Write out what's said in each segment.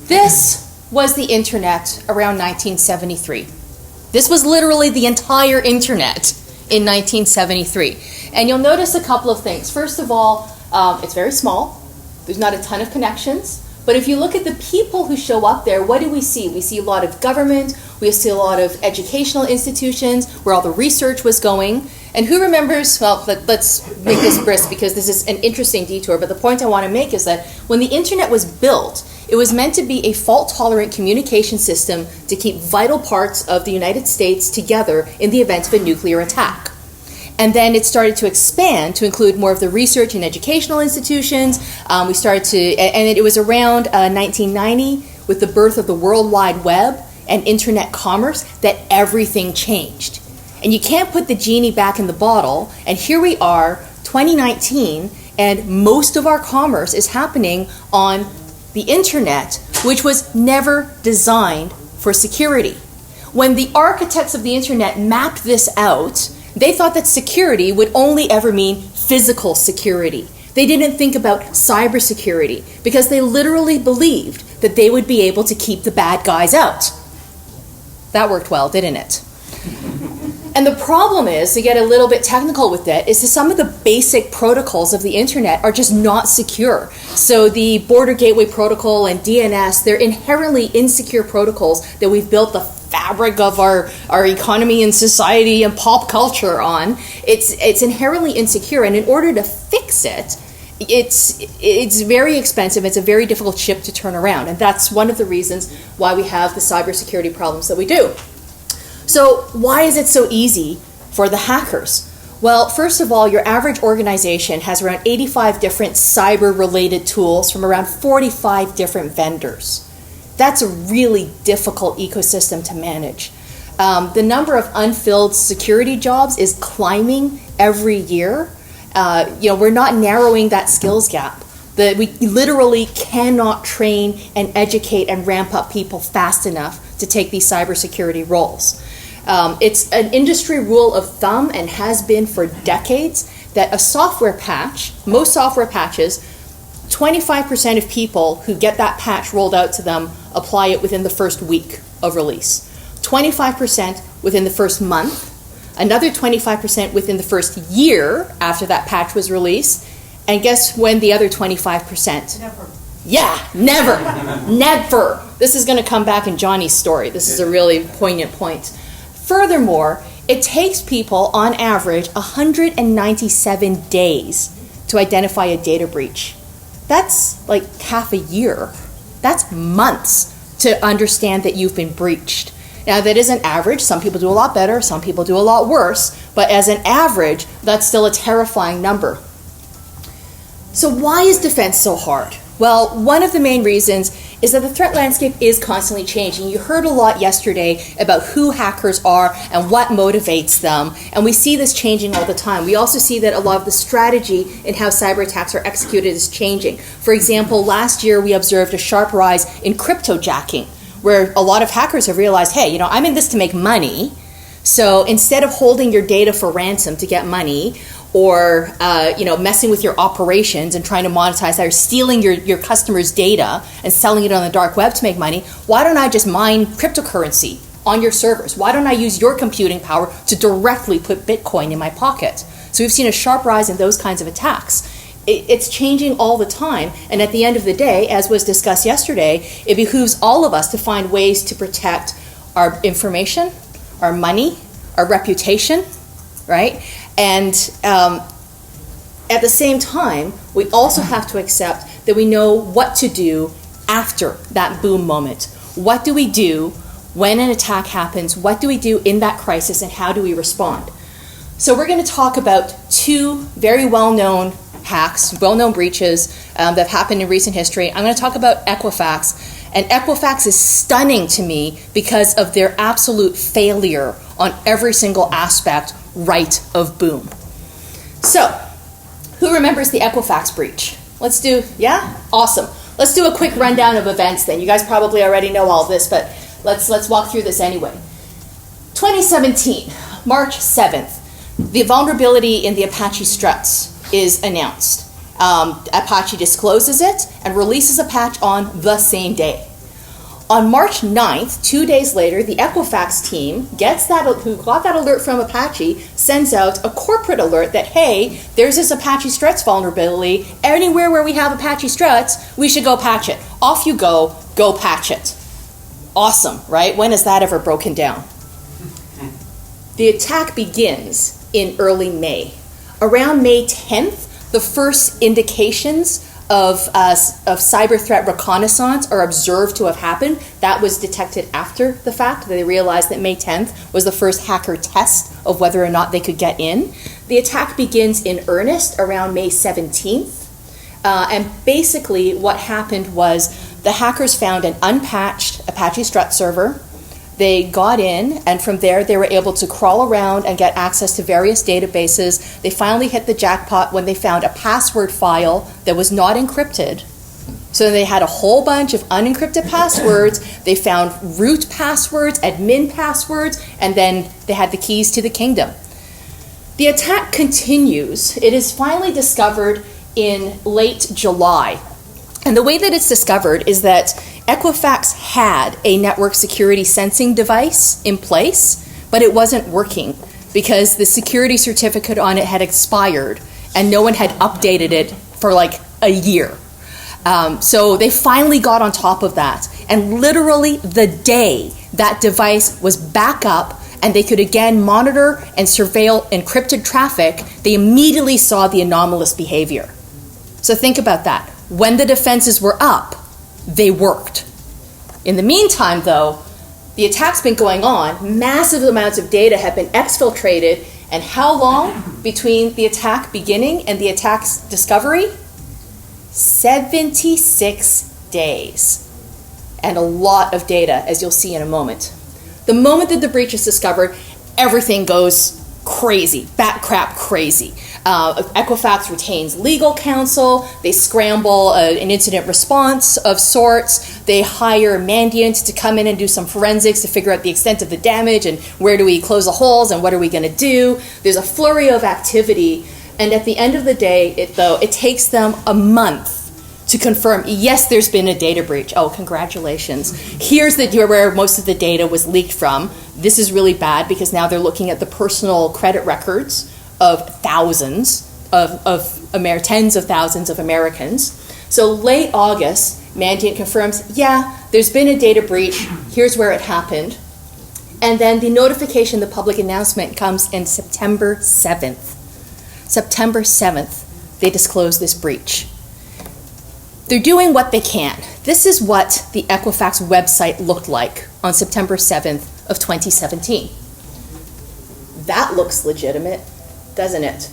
This was the internet around 1973. This was literally the entire internet in 1973. And you'll notice a couple of things. First of all, it's very small. There's not a ton of connections. But if you look at the people who show up there, what do we see? We see a lot of government. We see a lot of educational institutions where all the research was going. And who remembers, well, let's make this brisk because this is an interesting detour. But the point I want to make is that when the internet was built, it was meant to be a fault-tolerant communication system to keep vital parts of the United States together in the event of a nuclear attack. And then it started to expand to include more of the research and educational institutions. And it was around 1990 with the birth of the World Wide Web and internet commerce that everything changed. And you can't put the genie back in the bottle. And here we are, 2019, and most of our commerce is happening on the internet, which was never designed for security. When the architects of the internet mapped this out, they thought that security would only ever mean physical security. They didn't think about cybersecurity because they literally believed that they would be able to keep the bad guys out. That worked well, didn't it? And the problem is, to get a little bit technical with it, is that some of the basic protocols of the internet are just not secure. So the Border Gateway Protocol and DNS, they're inherently insecure protocols that we've built the fabric of our economy and society and pop culture on. It's inherently insecure, and in order to fix it, it's very expensive. It's a very difficult ship to turn around, and that's one of the reasons why we have the cybersecurity problems that we do. So why is it so easy for the hackers? Well, first of all, your average organization has around 85 different cyber-related tools from around 45 different vendors. That's a really difficult ecosystem to manage. The number of unfilled security jobs is climbing every year. We're not narrowing that skills gap. We literally cannot train and educate and ramp up people fast enough to take these cybersecurity roles. It's an industry rule of thumb and has been for decades that a software patch, most software patches, 25% of people who get that patch rolled out to them apply it within the first week of release. 25% within the first month, another 25% within the first year after that patch was released, and guess when the other 25%? Never. Yeah, never. Never. This is going to come back in Johnny's story. This is a really poignant point. Furthermore, it takes people on average 197 days to identify a data breach. That's like half a year. That's months to understand that you've been breached. Now, that is an average. Some people do a lot better. Some people do a lot worse. But as an average, that's still a terrifying number. So why is defense so hard? Well, one of the main reasons is that the threat landscape is constantly changing. You heard a lot yesterday about who hackers are and what motivates them, and we see this changing all the time. We also see that a lot of the strategy in how cyber attacks are executed is changing. For example, last year we observed a sharp rise in cryptojacking, where a lot of hackers have realized, hey, I'm in this to make money, so instead of holding your data for ransom to get money, or messing with your operations and trying to monetize that, or stealing your customers' data and selling it on the dark web to make money, why don't I just mine cryptocurrency on your servers? Why don't I use your computing power to directly put Bitcoin in my pocket? So we've seen a sharp rise in those kinds of attacks. It's changing all the time, and at the end of the day, as was discussed yesterday, it behooves all of us to find ways to protect our information, our money, our reputation, right? And at the same time, we also have to accept that we know what to do after that boom moment. What do we do when an attack happens? What do we do in that crisis, and how do we respond? So we're going to talk about two very well-known hacks, well-known breaches that have happened in recent history. I'm going to talk about Equifax. And Equifax is stunning to me because of their absolute failure on every single aspect right of boom. So, who remembers the Equifax breach? Let's do, yeah? Awesome. Let's do a quick rundown of events then. You guys probably already know all this, but let's walk through this anyway. 2017, March 7th, the vulnerability in the Apache struts is announced. Apache discloses it and releases a patch on the same day. On March 9th, 2 days later, the Equifax team who got that alert from Apache, sends out a corporate alert that, hey, there's this Apache Struts vulnerability. Anywhere where we have Apache Struts, we should go patch it. Off you go patch it. Awesome, right? When has that ever broken down? The attack begins in early May. Around May 10th, the first indications of cyber threat reconnaissance are observed to have happened. That was detected after the fact. They realized that May 10th was the first hacker test of whether or not they could get in. The attack begins in earnest around May 17th. And basically what happened was the hackers found an unpatched Apache Strut server. They got in, and from there they were able to crawl around and get access to various databases. They finally hit the jackpot when they found a password file that was not encrypted. So they had a whole bunch of unencrypted passwords. They found root passwords, admin passwords, and then they had the keys to the kingdom. The attack continues. It is finally discovered in late July. And the way that it's discovered is that Equifax had a network security sensing device in place, but it wasn't working because the security certificate on it had expired and no one had updated it for like a year. So they finally got on top of that. And literally the day that device was back up and they could again monitor and surveil encrypted traffic, they immediately saw the anomalous behavior. So think about that. When the defenses were up, they worked. In the meantime, though, the attack's been going on. Massive amounts of data have been exfiltrated. And how long between the attack beginning and the attack's discovery? 76 days. And a lot of data, as you'll see in a moment. The moment that the breach is discovered, everything goes crazy, bat crap crazy. Equifax retains legal counsel. They scramble an incident response of sorts. They hire Mandiant to come in and do some forensics to figure out the extent of the damage and where do we close the holes and what are we going to do. There's a flurry of activity, and at the end of the day, it takes them a month to confirm, yes, there's been a data breach. Oh, congratulations. Here's where most of the data was leaked from. This is really bad because now they're looking at the personal credit records of thousands tens of thousands of Americans. So late August, Mandiant confirms, yeah, there's been a data breach. Here's where it happened. And then the notification, the public announcement comes in September 7th. September 7th, they disclose this breach. They're doing what they can. This is what the Equifax website looked like on September 7th of 2017. That looks legitimate, doesn't it?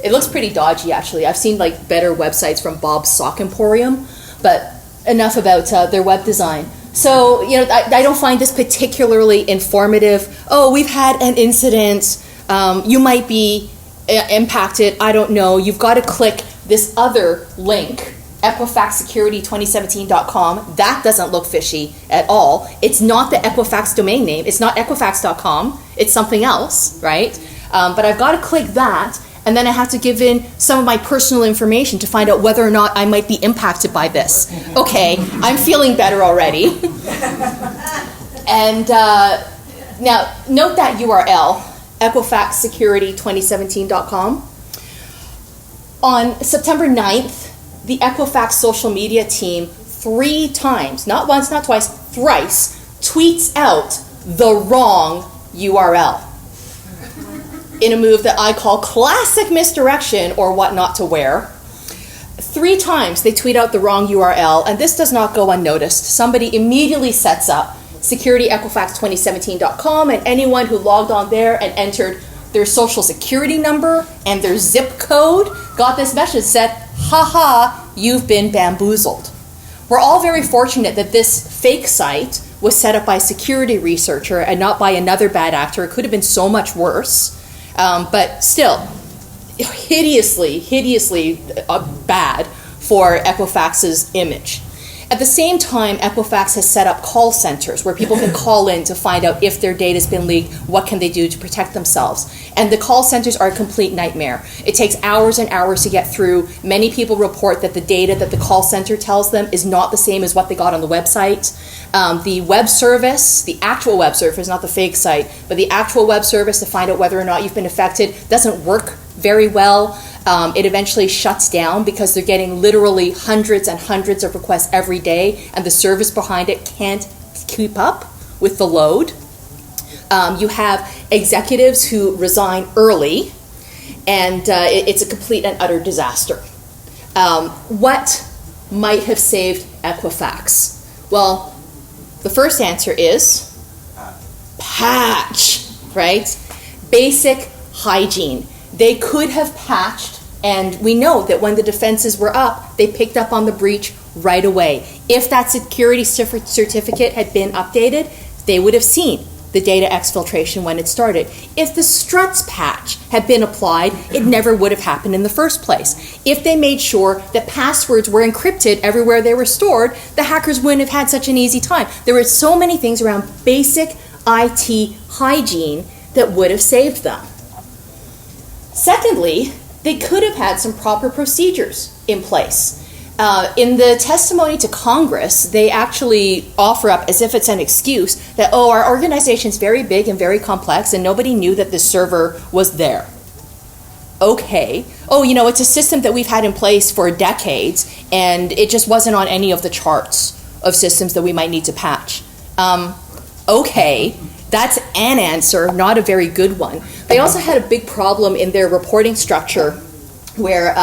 It looks pretty dodgy, actually. I've seen like better websites from Bob's Sock Emporium, but enough about their web design. So, I don't find this particularly informative. Oh, we've had an incident. You might be impacted. I don't know. You've got to click this other link, EquifaxSecurity2017.com. That doesn't look fishy at all. It's not the Equifax domain name. It's not Equifax.com. It's something else, right? But I've got to click that, and then I have to give in some of my personal information to find out whether or not I might be impacted by this. Okay, I'm feeling better already. And now, note that URL, EquifaxSecurity2017.com. On September 9th, the Equifax social media team 3 times, not once, not twice, thrice, tweets out the wrong URL in a move that I call classic misdirection or what not to wear. 3 times they tweet out the wrong URL, and this does not go unnoticed. Somebody immediately sets up securityequifax2017.com, and anyone who logged on there and entered their social security number and their zip code got this message said, haha, you've been bamboozled. We're all very fortunate that this fake site was set up by a security researcher and not by another bad actor. It could have been so much worse, but still, hideously bad for Equifax's image. At the same time, Equifax has set up call centers where people can call in to find out if their data's been leaked, what can they do to protect themselves. And the call centers are a complete nightmare. It takes hours and hours to get through. Many people report that the data that the call center tells them is not the same as what they got on the website. The web service, the actual web service, not the fake site, but the actual web service to find out whether or not you've been affected doesn't work very well. It eventually shuts down because they're getting literally hundreds and hundreds of requests every day, and the service behind it can't keep up with the load. You have executives who resign early, and it's a complete and utter disaster. What might have saved Equifax? Well, the first answer is patch, right? Basic hygiene. They could have patched, and we know that when the defenses were up, they picked up on the breach right away. If that security certificate had been updated, they would have seen the data exfiltration when it started. If the struts patch had been applied, it never would have happened in the first place. If they made sure that passwords were encrypted everywhere they were stored, the hackers wouldn't have had such an easy time. There were so many things around basic IT hygiene that would have saved them. Secondly, they could have had some proper procedures in place. In the testimony to Congress, they actually offer up, as if it's an excuse, that, oh, our organization's very big and very complex and nobody knew that this server was there. Okay. Oh, you know, it's a system that we've had in place for decades and it just wasn't on any of the charts of systems that we might need to patch. Okay. That's an answer, not a very good one. They also had a big problem in their reporting structure where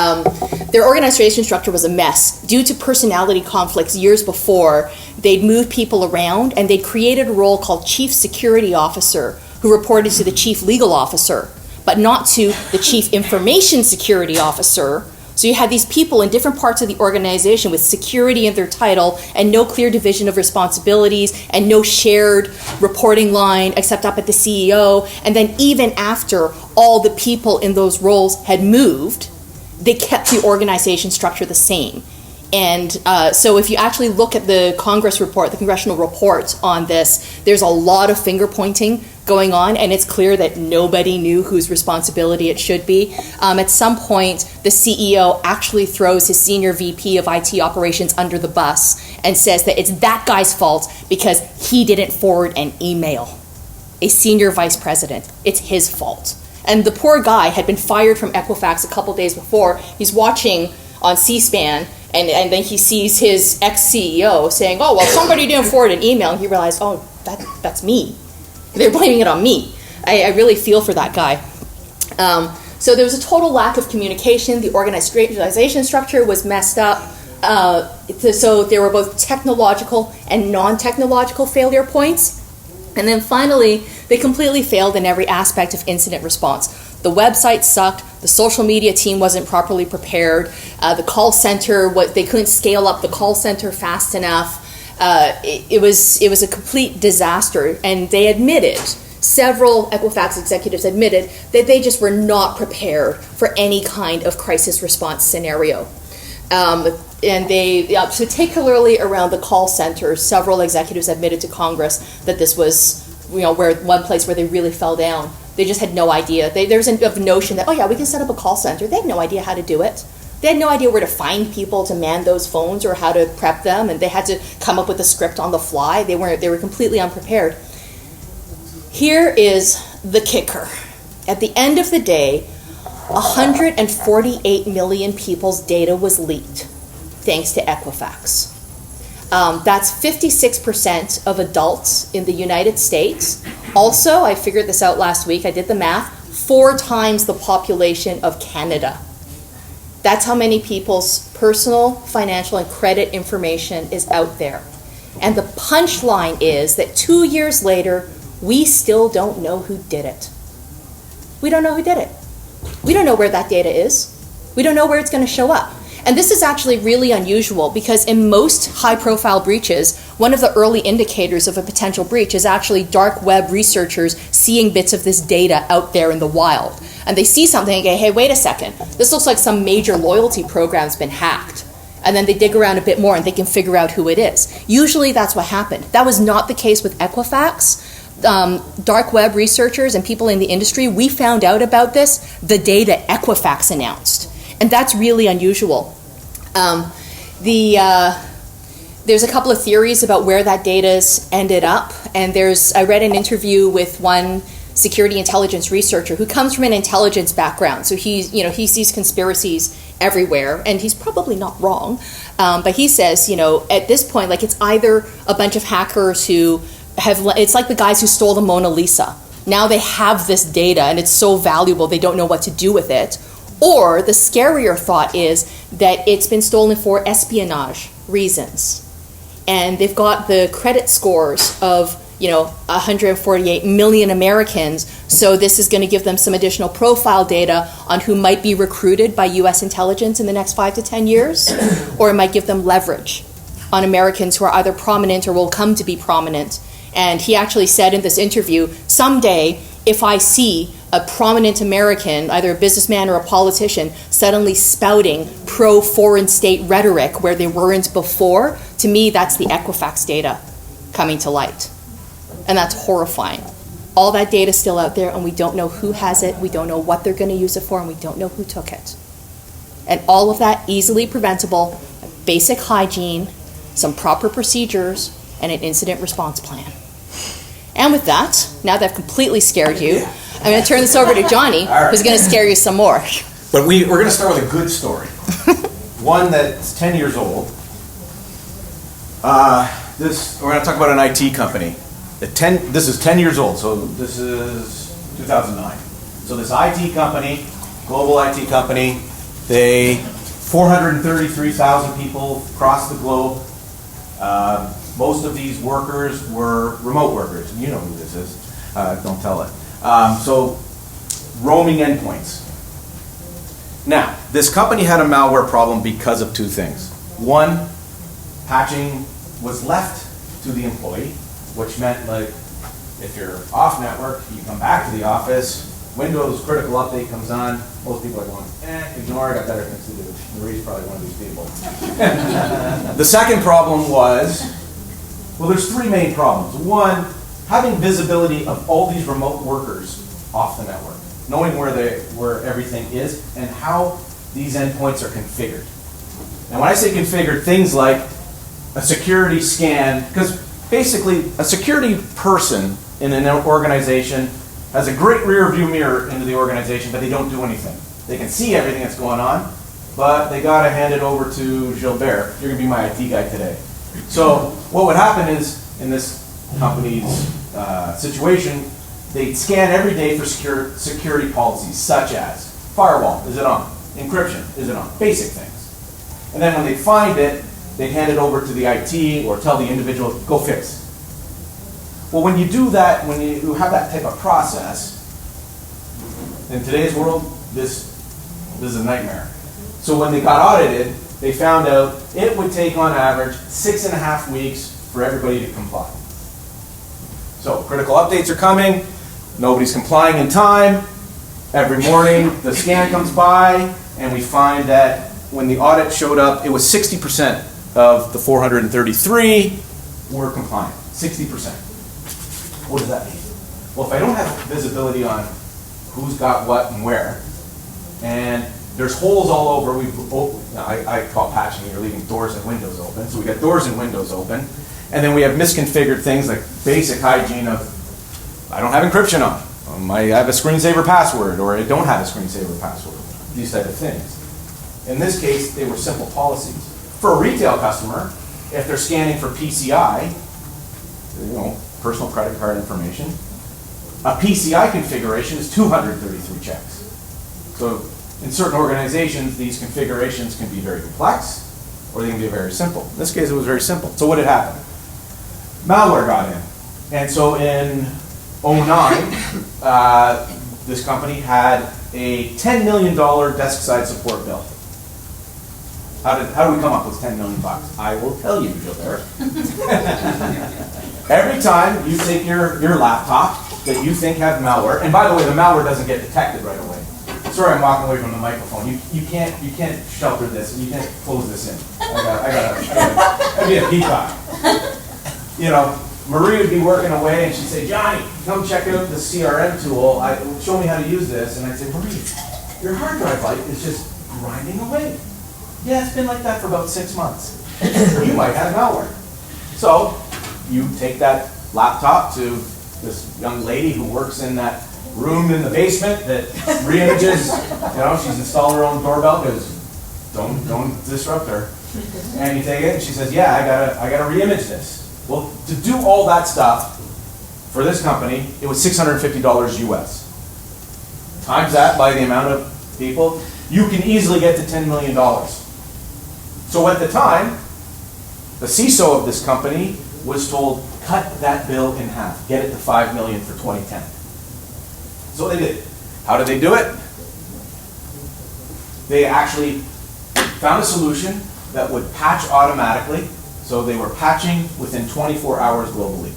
their organization structure was a mess. Due to personality conflicts years before, they'd moved people around and they created a role called Chief Security Officer who reported to the Chief Legal Officer, but not to the Chief Information Security Officer. So you had these people in different parts of the organization with security in their title and no clear division of responsibilities and no shared reporting line except up at the CEO. And then even after all the people in those roles had moved, they kept the organization structure the same. And so if you actually look at the Congress report, the congressional report on this, there's a lot of finger pointing going on, and it's clear that nobody knew whose responsibility it should be. At some point, the CEO actually throws his senior VP of IT operations under the bus and says that it's that guy's fault because he didn't forward an email. A senior vice president. It's his fault. And the poor guy had been fired from Equifax a couple days before. He's watching on C-SPAN, and then he sees his ex-CEO saying, oh, well, somebody didn't forward an email. And he realized, oh, that's me. They're blaming it on me. I really feel for that guy. So there was a total lack of communication. The organization structure was messed up. So there were both technological and non-technological failure points. And then finally, they completely failed in every aspect of incident response. The website sucked. The social media team wasn't properly prepared. The call center, they couldn't scale up the call center fast enough. It was a complete disaster, and they admitted, several Equifax executives admitted, that they just were not prepared for any kind of crisis response scenario. And they, particularly around the call centers, several executives admitted to Congress that this was, one place where they really fell down. They just had no idea. There's a notion that, oh yeah, we can set up a call center. They had no idea how to do it. They had no idea where to find people to man those phones or how to prep them, and they had to come up with a script on the fly. They were completely unprepared. Here is the kicker. At the end of the day, 148 million people's data was leaked, thanks to Equifax. That's 56% of adults in the United States. Also, I figured this out last week, I did the math, 4 times the population of Canada. That's how many people's personal, financial, and credit information is out there. And the punchline is that 2 years later, we still don't know who did it. We don't know who did it. We don't know where that data is. We don't know where it's going to show up. And this is actually really unusual because in most high-profile breaches, one of the early indicators of a potential breach is actually dark web researchers seeing bits of this data out there in the wild. And they see something and go, hey, wait a second, this looks like some major loyalty program's been hacked. And then they dig around a bit more and they can figure out who it is. Usually that's what happened. That was not the case with Equifax. Dark web researchers and people in the industry, we found out about this the day that Equifax announced. And that's really unusual. There's a couple of theories about where that data's ended up. And I read an interview with one security intelligence researcher who comes from an intelligence background. So he sees conspiracies everywhere, and he's probably not wrong. But he says, at this point, like, it's either a bunch of hackers who it's like the guys who stole the Mona Lisa. Now they have this data and it's so valuable they don't know what to do with it. Or the scarier thought is that it's been stolen for espionage reasons. And they've got the credit scores of 148 million Americans, so this is going to give them some additional profile data on who might be recruited by U.S. intelligence in the next 5 to 10 years, or it might give them leverage on Americans who are either prominent or will come to be prominent. And he actually said in this interview, someday, if I see a prominent American, either a businessman or a politician, suddenly spouting pro-foreign state rhetoric where they weren't before, to me, that's the Equifax data coming to light. And that's horrifying. All that data is still out there, and we don't know who has it, we don't know what they're going to use it for, and we don't know who took it. And all of that easily preventable, basic hygiene, some proper procedures, and an incident response plan. And with that, now that I've completely scared you, I'm going to turn this over to Johnny, who's going to scare you some more. But we're going to start with a good story. One that's 10 years old. We're going to talk about an IT company. This is 10 years old, so this is 2009. So this IT company, global IT company, 433,000 people across the globe. Most of these workers were remote workers. You know who this is. Don't tell it. So roaming endpoints. Now, this company had a malware problem because of two things. One, patching was left to the employee, which meant, like, if you're off network, you come back to the office, Windows critical update comes on, most people are going, ignore it, I've got better things to do. Marie's probably one of these people. The second problem was, well, there's three main problems. One, having visibility of all these remote workers off the network, knowing where everything is and how these endpoints are configured. And when I say configured, things like a security scan, because basically a security person in an organization has a great rear view mirror into the organization, but they don't do anything. They can see everything that's going on, but they got to hand it over to Gilbert. You're going to be my IT guy today. So what would happen is, in this company's situation, they'd scan every day for security policies, such as firewall, is it on? Encryption, is it on? Basic things. And then when they find it, they'd hand it over to the IT or tell the individual, go fix. Well, when you do that, when you have that type of process, in today's world, this is a nightmare. So when they got audited, they found out it would take on average 6.5 weeks for everybody to comply. So critical updates are coming, nobody's complying in time. Every morning the scan comes by and we find that when the audit showed up, it was 60% of the 433 were compliant. 60%. What does that mean? Well, if I don't have visibility on who's got what and where, and there's holes all over, I call patching, you're leaving doors and windows open, so we got doors and windows open, and then we have misconfigured things like basic hygiene of, I don't have encryption on, I have a screensaver password, or I don't have a screensaver password, these type of things. In this case, they were simple policies. For a retail customer, if they're scanning for PCI, personal credit card information, a PCI configuration is 233 checks. So in certain organizations, these configurations can be very complex, or they can be very simple. In this case, it was very simple. So what had happened? Malware got in. And so in 2009, this company had a $10 million desk side support bill. How did we come up with $10 million? I will tell you, Gilbert. Every time you take your laptop that you think has malware, and by the way, the malware doesn't get detected right away. Sorry, I'm walking away from the microphone. You can't shelter this, and you can't close this in. I'd be a peacock. You know, Marie would be working away and she'd say, Johnny, come check out the CRM tool. Show me how to use this. And I'd say, Marie, your hard drive life is just grinding away. Yeah, it's been like that for about 6 months. You might have malware. So you take that laptop to this young lady who works in that room in the basement that reimages, you know, she's installed her own doorbell because don't disrupt her. And you take it and she says, yeah, I gotta reimage this. Well, to do all that stuff for this company, it was $650 US. Times that by the amount of people, you can easily get to $10 million. So at the time, the CISO of this company was told, cut that bill in half, get it to $5 million for 2010. So they did. How did they do it? They actually found a solution that would patch automatically. So they were patching within 24 hours globally.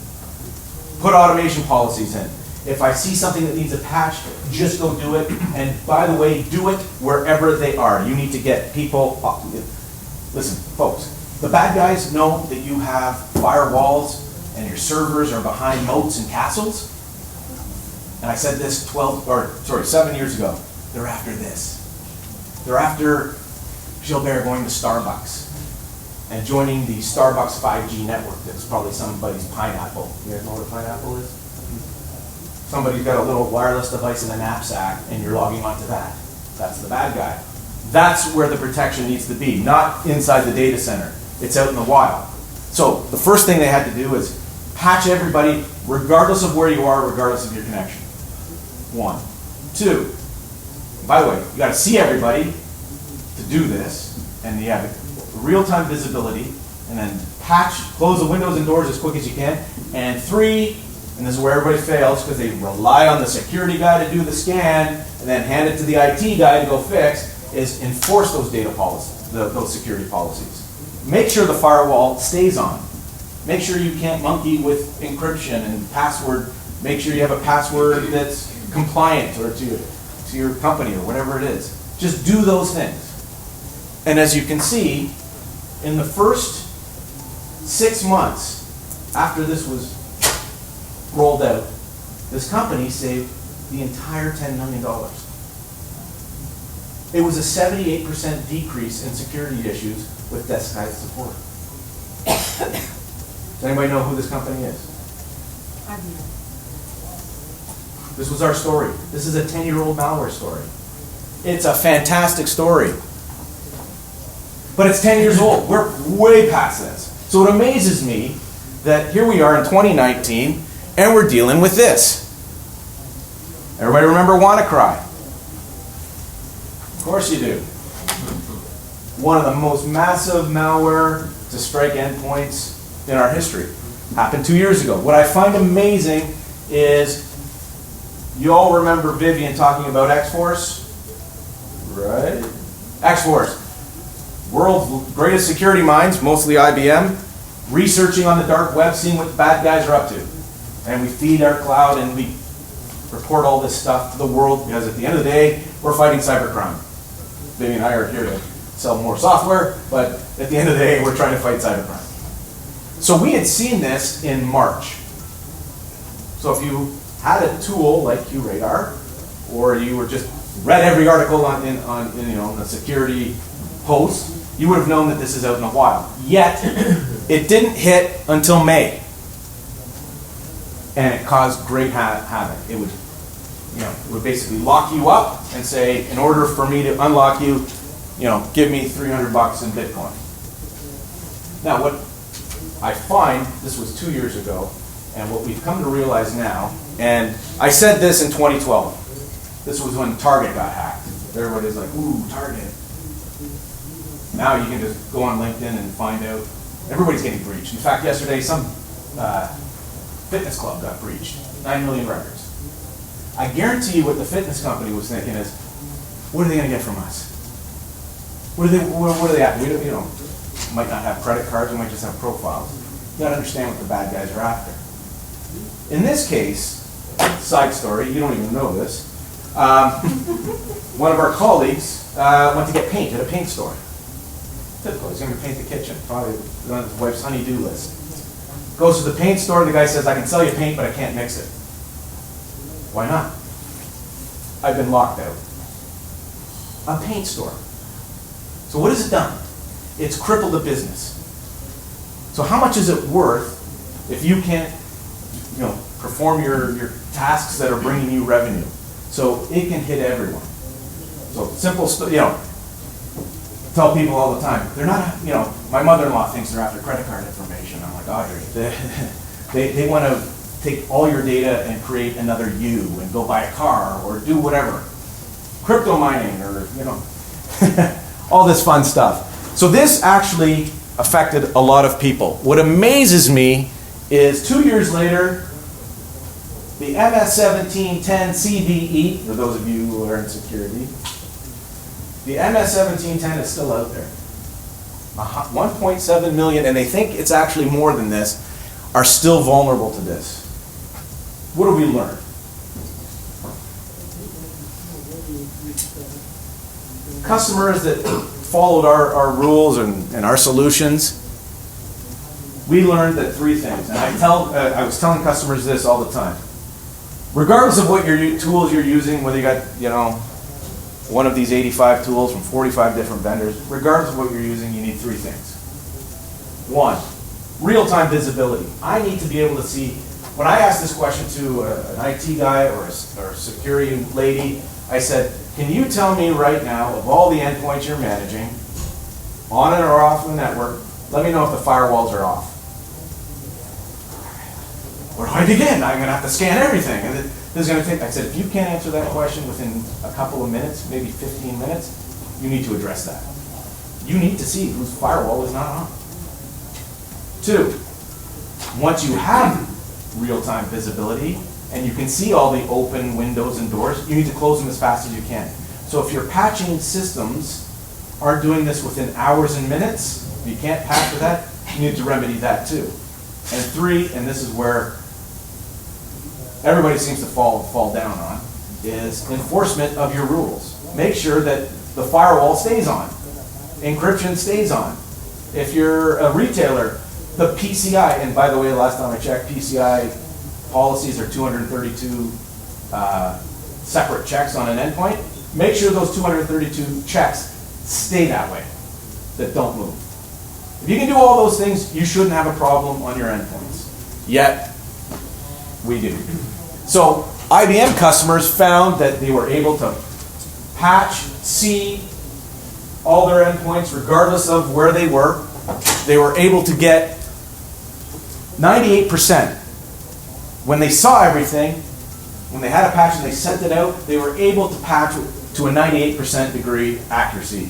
Put automation policies in. If I see something that needs a patch, just go do it. And by the way, do it wherever they are. You need to get people. Listen, folks, the bad guys know that you have firewalls and your servers are behind moats and castles. And I said this 7 years ago. They're after this. They're after Gilbert going to Starbucks and joining the Starbucks 5G network that's probably somebody's pineapple. You guys know what a pineapple is? Somebody's got a little wireless device in a knapsack and you're logging onto that. That's the bad guy. That's where the protection needs to be, not inside the data center. It's out in the wild. So the first thing they had to do is patch everybody, regardless of where you are, regardless of your connection. 1. 2, by the way, you got to see everybody to do this, and you have real-time visibility, and then patch, close the windows and doors as quick as you can. And 3, and this is where everybody fails because they rely on the security guy to do the scan and then hand it to the IT guy to go fix, is enforce those data policies, those security policies. Make sure the firewall stays on. Make sure you can't monkey with encryption and password. Make sure you have a password that's compliant or to your company or whatever it is. Just do those things. And as you can see, in the first 6 months after this was rolled out, this company saved the entire $10 million. It was a 78% decrease in security issues with desk-side support. Does anybody know who this company is? This was our story. This is a 10-year-old malware story. It's a fantastic story. But it's 10 years old. We're way past this. So it amazes me that here we are in 2019 and we're dealing with this. Everybody remember WannaCry? Of course you do. One of the most massive malware to strike endpoints in our history. Happened 2 years ago. What I find amazing is you all remember Vivienne talking about X-Force? Right? X-Force. World's greatest security minds, mostly IBM, researching on the dark web, seeing what the bad guys are up to. And we feed our cloud and we report all this stuff to the world because at the end of the day, we're fighting cybercrime. Vivienne and I are here to sell more software, but at the end of the day, we're trying to fight cybercrime. So we had seen this in March. So if you had a tool like QRadar, or you were just read every article on the security post, you would have known that this is out in the wild. Yet, it didn't hit until May. And it caused great havoc. It would basically lock you up and say, in order for me to unlock you, give me $300 in Bitcoin. Now, what I find, this was 2 years ago, and what we've come to realize now, and I said this in 2012. This was when Target got hacked. Everybody's like, ooh, Target. Now you can just go on LinkedIn and find out. Everybody's getting breached. In fact, yesterday some fitness club got breached. 9 million records. I guarantee you what the fitness company was thinking is, what are they going to get from us? What are they at? We might not have credit cards, we might just have profiles. You got to understand what the bad guys are after. In this case, side story, you don't even know this, one of our colleagues went to get paint at a paint store. Typical, he's going to paint the kitchen, probably on his wife's honey-do list. Goes to the paint store, the guy says, I can sell you paint, but I can't mix it. Why not? I've been locked out. A paint store. So what has it done? It's crippled the business. So how much is it worth if you can't, perform your tasks that are bringing you revenue? So it can hit everyone. So simple, tell people all the time, they're not, my mother-in-law thinks they're after credit card information. I'm like, oh, they want to take all your data and create another you and go buy a car or do whatever. Crypto mining or, all this fun stuff. So this actually affected a lot of people. What amazes me is 2 years later, the MS-1710 CVE, for those of you who are in security, the MS-1710 is still out there. 1.7 million, and they think it's actually more than this, are still vulnerable to this. What do we learn? Customers that followed our rules and our solutions, we learned that 3 things. And I was telling customers this all the time. Regardless of what tools you're using, whether you got, one of these 85 tools from 45 different vendors, regardless of what you're using, you need 3 things. 1, real-time visibility. I need to be able to see, when I asked this question to an IT guy or a security lady, I said, can you tell me right now, of all the endpoints you're managing, on and or off the network, let me know if the firewalls are off. Where do I begin? I'm going to have to scan everything. And this is going to take, I said, if you can't answer that question within a couple of minutes, maybe 15 minutes, you need to address that. You need to see whose firewall is not on. 2, once you have real-time visibility and you can see all the open windows and doors, you need to close them as fast as you can. So if your patching systems aren't doing this within hours and minutes, if you can't patch for that, you need to remedy that too. And 3, and this is where everybody seems to fall down on, is enforcement of your rules. Make sure that the firewall stays on. Encryption stays on. If you're a retailer, the PCI, and by the way, last time I checked, PCI policies are 232 separate checks on an endpoint. Make sure those 232 checks stay that way, that don't move. If you can do all those things, you shouldn't have a problem on your endpoints. Yet, we do. So, IBM customers found that they were able to patch, see all their endpoints regardless of where they were. They were able to get 98%. When they saw everything, when they had a patch and they sent it out, they were able to patch to a 98% degree accuracy,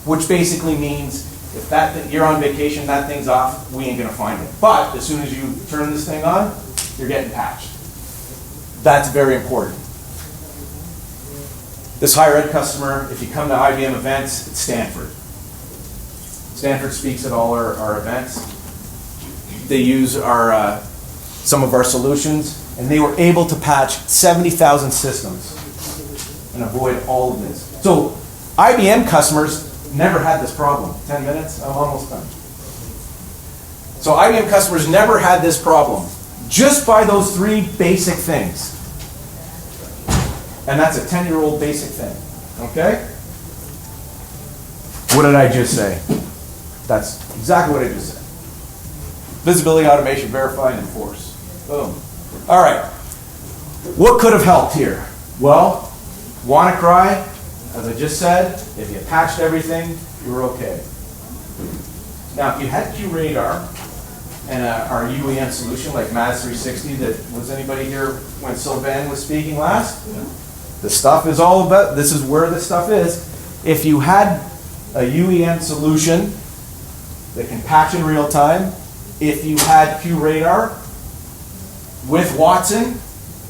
which basically means if you're on vacation, that thing's off, we ain't going to find it. But as soon as you turn this thing on, you're getting patched. That's very important. This higher ed customer, if you come to IBM events, it's Stanford. Stanford speaks at all our events. They use some of our solutions, and they were able to patch 70,000 systems and avoid all of this. So IBM customers never had this problem. 10 minutes, I'm almost done. So IBM customers never had this problem, just by those 3 basic things. And that's a 10-year-old basic thing, okay? What did I just say? That's exactly what I just said. Visibility, automation, verify, and enforce. Boom. All right. What could have helped here? Well, WannaCry, as I just said, if you patched everything, you were okay. Now, if you had QRadar and our UEM solution like MAS 360, was anybody here when Sylvain was speaking last? Yeah. The stuff is all about, this is where the stuff is. If you had a UEM solution that can patch in real time, if you had QRadar with Watson,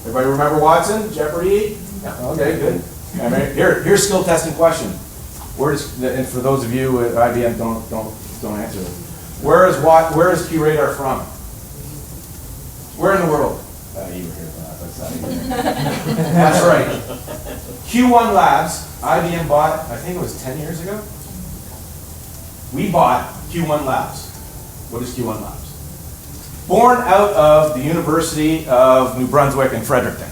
everybody remember Watson, Jeopardy? Yeah. Okay, good. Here's skill testing question. And for those of you at IBM, don't answer this. Where is QRadar from? Where in the world? You were here. That's right. Q1 Labs, IBM bought, I think it was 10 years ago. we bought Q1 Labs. What is Q1 Labs? Born out of the University of New Brunswick in Fredericton.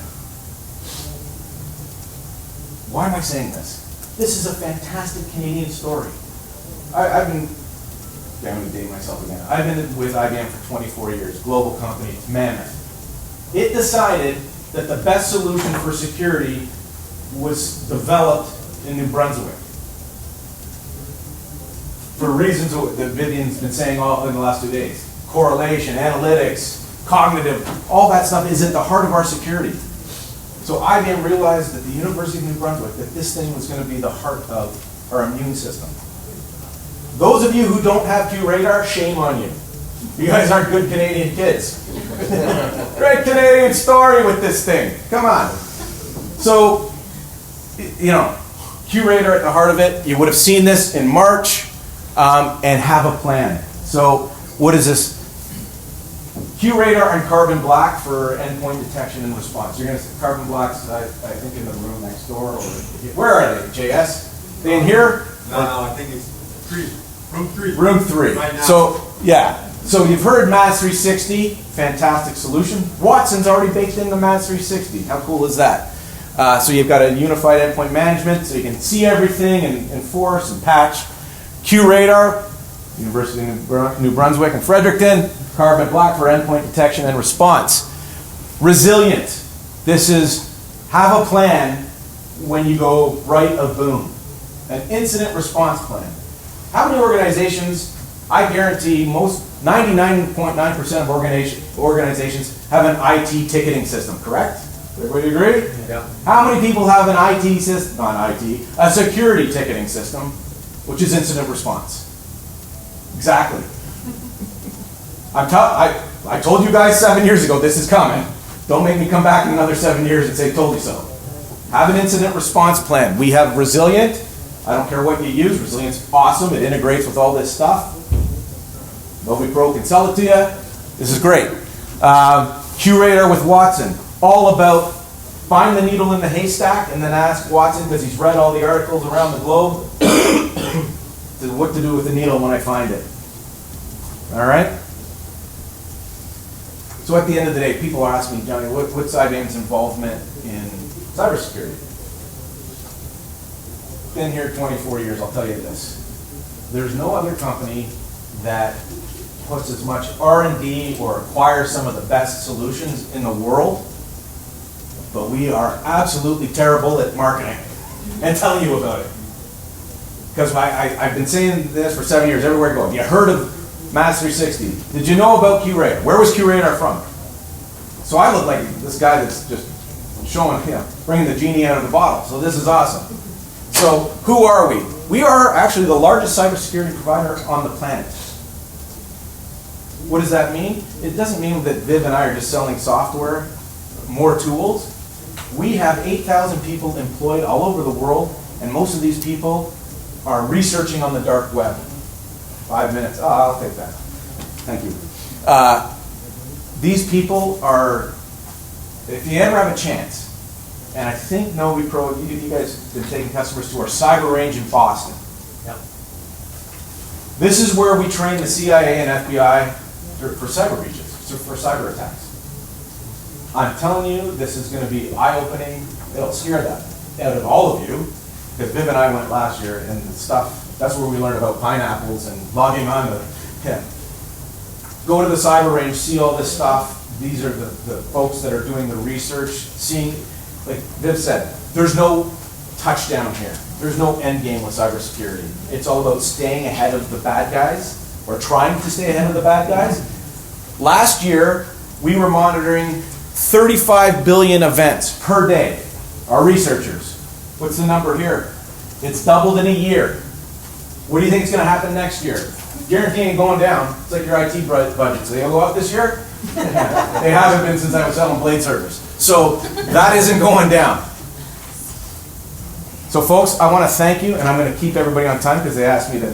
Why am I saying this? This is a fantastic Canadian story. I'm going to date myself again. I've been with IBM for 24 years, global company, it's mammoth. It decided that the best solution for security was developed in New Brunswick. For reasons that Vivienne's been saying all in the last 2 days. Correlation, analytics, cognitive, all that stuff is at the heart of our security. So IBM realized at the University of New Brunswick that this thing was going to be the heart of our immune system. Those of you who don't have QRadar, shame on you. You guys aren't good Canadian kids. Great Canadian story with this thing. Come on. So, you know, QRadar at the heart of it. You would have seen this in March, and have a plan. So, what is this? QRadar and carbon black for endpoint detection and response. You're going to see carbon blacks, I think, in the room next door. Or where are they, JS? They in here? No, I think it's room 3. Room 3. Right now. So, yeah. So you've heard MAS 360, fantastic solution. Watson's already baked into MAS 360. How cool is that? So you've got a unified endpoint management, so you can see everything and enforce and patch. QRadar, University of New Brunswick and Fredericton, carbon black for endpoint detection and response. Resilient. This is have a plan when you go right of boom. An incident response plan. How many organizations, I guarantee most 99.9% of organizations have an IT ticketing system, correct? Everybody agree? Yeah. How many people have an IT system, not IT, a security ticketing system, which is incident response? Exactly. I told you guys 7 years ago this is coming. Don't make me come back in another 7 years and say told you so. Have an incident response plan. We have Resilient. I don't care what you use. Resilient's awesome. It integrates with all this stuff. Nobody Pro can sell it to you. This is great. QRadar with Watson. All about find the needle in the haystack and then ask Watson, because he's read all the articles around the globe, what to do with the needle when I find it. All right? So at the end of the day, people are asking me, Johnny, what's IBM's involvement in cybersecurity? Been here 24 years, I'll tell you this. There's no other company that puts as much R&D or acquires some of the best solutions in the world, but we are absolutely terrible at marketing and telling you about it. Because I've been saying this for 7 years, everywhere I go. Have you heard of MAS 360? Did you know about QRadar? Where was QRadar from? So I look like this guy that's just showing, bringing the genie out of the bottle. So this is awesome. So who are we? We are actually the largest cybersecurity provider on the planet. What does that mean? It doesn't mean that Viv and I are just selling software, more tools. We have 8,000 people employed all over the world, and most of these people are researching on the dark web. 5 minutes. Oh, I'll take that. Thank you. These people are, if you ever have a chance, and I think Novi Pro, you guys have been taking customers to our cyber range in Boston. Yep. This is where we train the CIA and FBI for cyber breaches, for cyber attacks. I'm telling you, this is going to be eye-opening. It'll scare them out of all of you, because Viv and I went last year, and the stuff, that's where we learned about pineapples and logging on to him. Go to the cyber range, see all this stuff. These are the folks that are doing the research, seeing, like Viv said, there's no touchdown here. There's no end game with cybersecurity. It's all about staying ahead of the bad guys, or trying to stay ahead of the bad guys. Last year, we were monitoring 35 billion events per day. Our researchers. What's the number here? It's doubled in a year. What do you think is going to happen next year? Guarantee ain't going down. It's like your IT budget. So they'll go up this year? They haven't been since I was selling blade servers. So that isn't going down. So folks, I want to thank you, and I'm going to keep everybody on time because they asked me to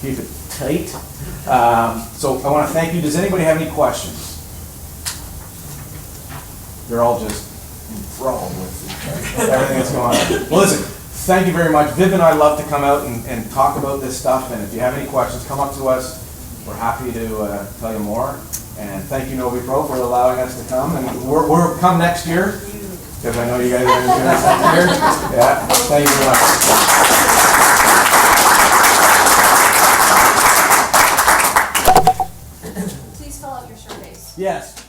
keep it tight. So I want to thank you. Does anybody have any questions? You're all just enthralled with everything that's going on. Well, listen, thank you very much. Viv and I love to come out and talk about this stuff, and if you have any questions, come up to us. We're happy to tell you more. And thank you, NoviPro, for allowing us to come. And we're come next year, because I know you guys are going to do this next year. Yeah, thank you very much. Please fill out your surveys. Yes.